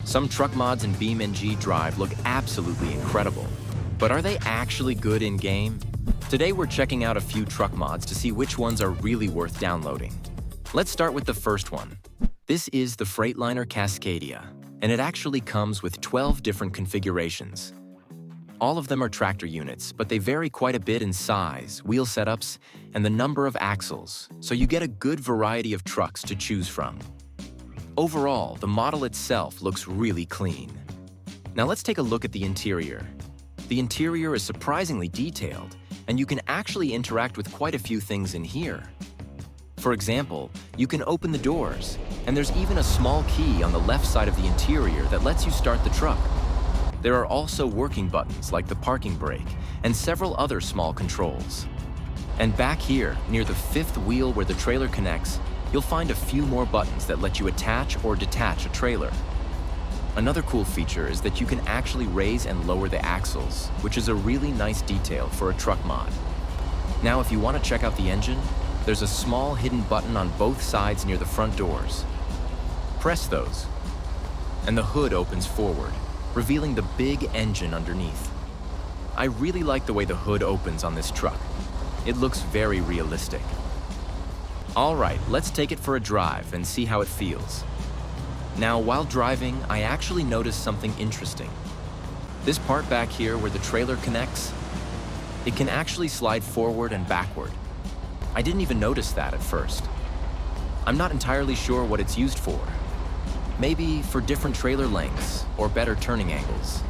Some truck mods in BeamNG Drive look absolutely incredible, but are they actually good in-game? Today we're checking out a few truck mods to see which ones are really worth downloading. Let's start with the first one. This is the Freightliner Cascadia, and it actually comes with 12 different configurations. All of them are tractor units, but they vary quite a bit in size, wheel setups, and the number of axles, so you get a good variety of trucks to choose from. Overall, the model itself looks really clean. Now let's take a look at the interior. The interior is surprisingly detailed, and you can actually interact with quite a few things in here. For example, you can open the doors, and there's even a small key on the left side of the interior that lets you start the truck. There are also working buttons like the parking brake and several other small controls. And back here, near the fifth wheel where the trailer connects, you'll find a few more buttons that let you attach or detach a trailer. Another cool feature is that you can actually raise and lower the axles, which is a really nice detail for a truck mod. Now, if you want to check out the engine, there's a small hidden button on both sides near the front doors. Press those, and the hood opens forward, revealing the big engine underneath. I really like the way the hood opens on this truck. It looks very realistic. All right, let's take it for a drive and see how it feels. Now, while driving, I actually noticed something interesting. This part back here where the trailer connects, it can actually slide forward and backward. I didn't even notice that at first. I'm not entirely sure what it's used for. Maybe for different trailer lengths or better turning angles.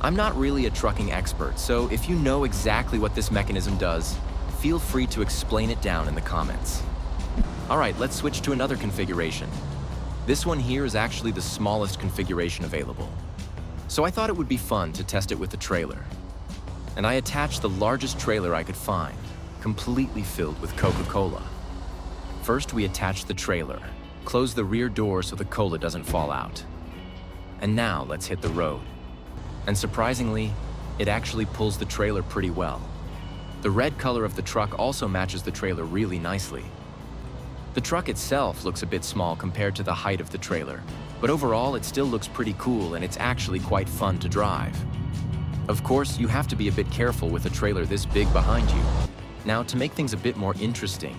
I'm not really a trucking expert, so if you know exactly what this mechanism does, feel free to explain it down in the comments. All right, let's switch to another configuration. This one here is actually the smallest configuration available. So I thought it would be fun to test it with the trailer. And I attached the largest trailer I could find, completely filled with Coca-Cola. First, we attach the trailer, close the rear door so the cola doesn't fall out. And now let's hit the road. And surprisingly, it actually pulls the trailer pretty well. The red color of the truck also matches the trailer really nicely. The truck itself looks a bit small compared to the height of the trailer, but overall it still looks pretty cool and it's actually quite fun to drive. Of course, you have to be a bit careful with a trailer this big behind you. Now, to make things a bit more interesting,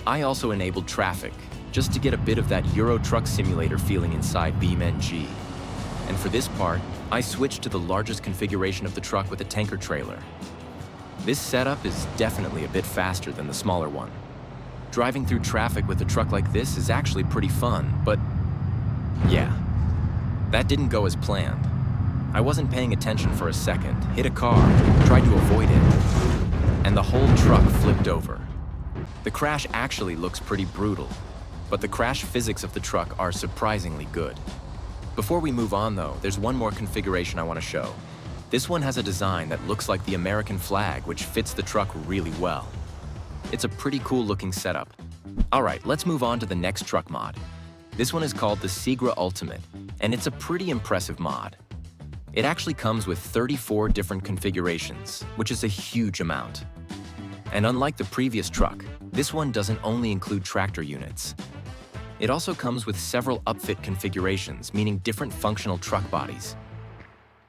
I also enabled traffic, just to get a bit of that Euro Truck Simulator feeling inside BeamNG. And for this part, I switched to the largest configuration of the truck with a tanker trailer. This setup is definitely a bit faster than the smaller one. Driving through traffic with a truck like this is actually pretty fun, but yeah, that didn't go as planned. I wasn't paying attention for a second, hit a car, tried to avoid it, and the whole truck flipped over. The crash actually looks pretty brutal, but the crash physics of the truck are surprisingly good. Before we move on though, there's one more configuration I want to show. This one has a design that looks like the American flag, which fits the truck really well. It's a pretty cool looking setup. All right, let's move on to the next truck mod. This one is called the Segra Ultimate, and it's a pretty impressive mod. It actually comes with 34 different configurations, which is a huge amount. And unlike the previous truck, this one doesn't only include tractor units. It also comes with several upfit configurations, meaning different functional truck bodies.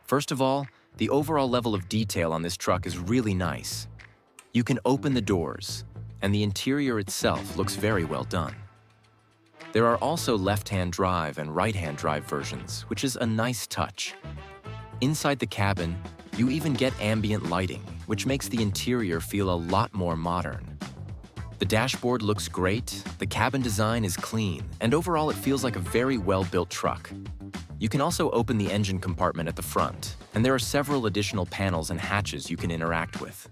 First of all, the overall level of detail on this truck is really nice. You can open the doors, and the interior itself looks very well done. There are also left-hand drive and right-hand drive versions, which is a nice touch. Inside the cabin, you even get ambient lighting, which makes the interior feel a lot more modern. The dashboard looks great, the cabin design is clean, and overall it feels like a very well-built truck. You can also open the engine compartment at the front, and there are several additional panels and hatches you can interact with.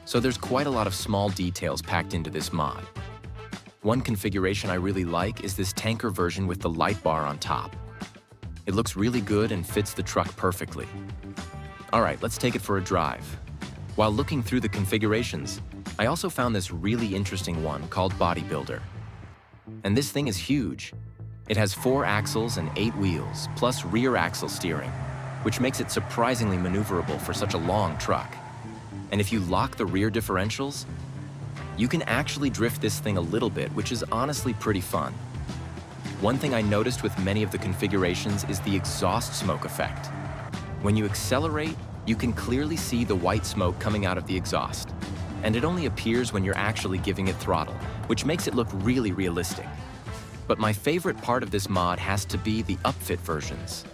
So there's quite a lot of small details packed into this mod. One configuration I really like is this tanker version with the light bar on top. It looks really good and fits the truck perfectly. All right, let's take it for a drive. While looking through the configurations, I also found this really interesting one called Bodybuilder. And this thing is huge. It has 4 axles and 8 wheels, plus rear axle steering, which makes it surprisingly maneuverable for such a long truck. And if you lock the rear differentials, you can actually drift this thing a little bit, which is honestly pretty fun. One thing I noticed with many of the configurations is the exhaust smoke effect. When you accelerate, you can clearly see the white smoke coming out of the exhaust, and it only appears when you're actually giving it throttle, which makes it look really realistic. But my favorite part of this mod has to be the upfit versions.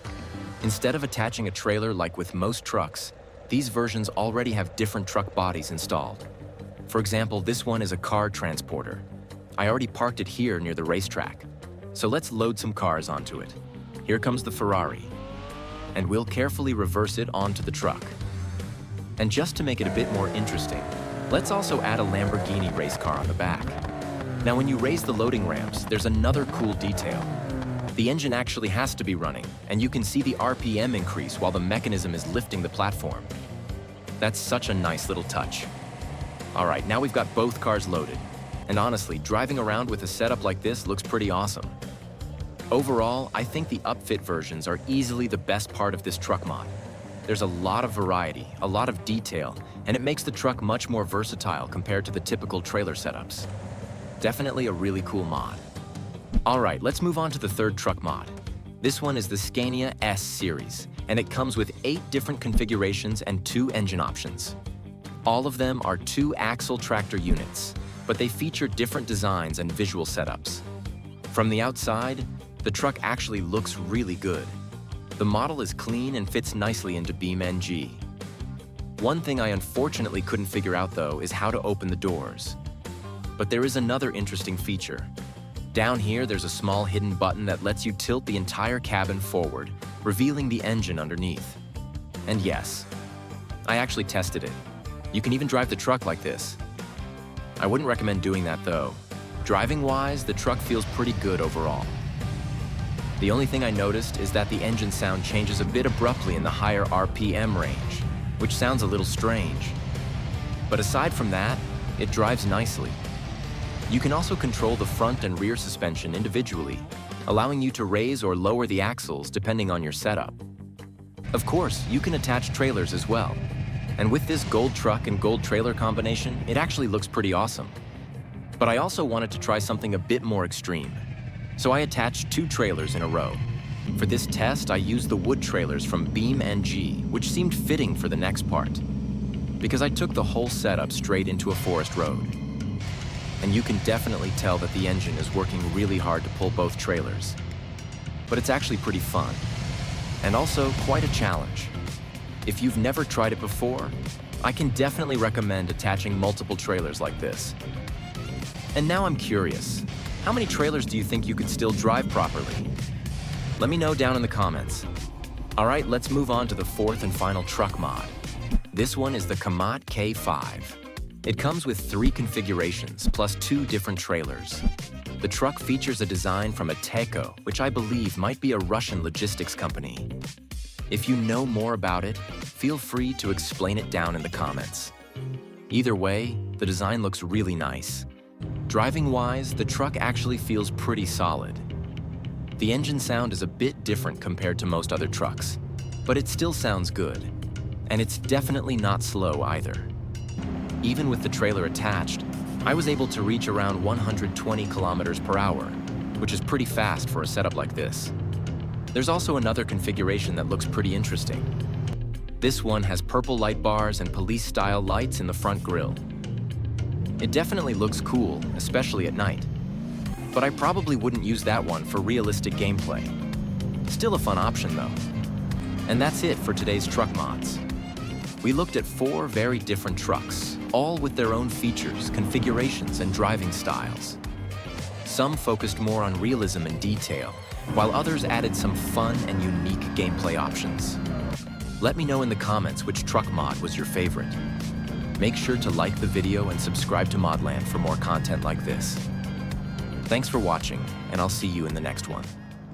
Instead of attaching a trailer like with most trucks, these versions already have different truck bodies installed. For example, this one is a car transporter. I already parked it here near the racetrack. So let's load some cars onto it. Here comes the Ferrari. And we'll carefully reverse it onto the truck. And just to make it a bit more interesting, let's also add a Lamborghini race car on the back. Now when you raise the loading ramps, there's another cool detail. The engine actually has to be running, and you can see the RPM increase while the mechanism is lifting the platform. That's such a nice little touch. All right, now we've got both cars loaded. And honestly, driving around with a setup like this looks pretty awesome. Overall, I think the upfit versions are easily the best part of this truck mod. There's a lot of variety, a lot of detail, and it makes the truck much more versatile compared to the typical trailer setups. Definitely a really cool mod. All right, let's move on to the third truck mod. This one is the Scania S series, and it comes with 8 different configurations and 2 engine options. All of them are 2-axle tractor units, but they feature different designs and visual setups. From the outside, the truck actually looks really good. The model is clean and fits nicely into BeamNG. One thing I unfortunately couldn't figure out though is how to open the doors. But there is another interesting feature. Down here, there's a small hidden button that lets you tilt the entire cabin forward, revealing the engine underneath. And yes, I actually tested it. You can even drive the truck like this. I wouldn't recommend doing that though. Driving-wise, the truck feels pretty good overall. The only thing I noticed is that the engine sound changes a bit abruptly in the higher RPM range, which sounds a little strange. But aside from that, it drives nicely. You can also control the front and rear suspension individually, allowing you to raise or lower the axles depending on your setup. Of course, you can attach trailers as well. And with this gold truck and gold trailer combination, it actually looks pretty awesome. But I also wanted to try something a bit more extreme. So I attached 2 trailers in a row. For this test, I used the wood trailers from BeamNG, which seemed fitting for the next part, because I took the whole setup straight into a forest road. And you can definitely tell that the engine is working really hard to pull both trailers. But it's actually pretty fun, and also quite a challenge. If you've never tried it before, I can definitely recommend attaching multiple trailers like this. And now I'm curious, how many trailers do you think you could still drive properly? Let me know down in the comments. All right, let's move on to the 4th and final truck mod. This one is the Komat K5. It comes with 3 configurations plus 2 different trailers. The truck features a design from a Teco, which I believe might be a Russian logistics company. If you know more about it, feel free to explain it down in the comments. Either way, the design looks really nice. Driving-wise, the truck actually feels pretty solid. The engine sound is a bit different compared to most other trucks, but it still sounds good. And it's definitely not slow either. Even with the trailer attached, I was able to reach around 120 kilometers per hour, which is pretty fast for a setup like this. There's also another configuration that looks pretty interesting. This one has purple light bars and police-style lights in the front grille. It definitely looks cool, especially at night. But I probably wouldn't use that one for realistic gameplay. Still a fun option though. And that's it for today's truck mods. We looked at 4 very different trucks, all with their own features, configurations, and driving styles. Some focused more on realism and detail, while others added some fun and unique gameplay options. Let me know in the comments which truck mod was your favorite. Make sure to like the video and subscribe to ModLand for more content like this. Thanks for watching, and I'll see you in the next one.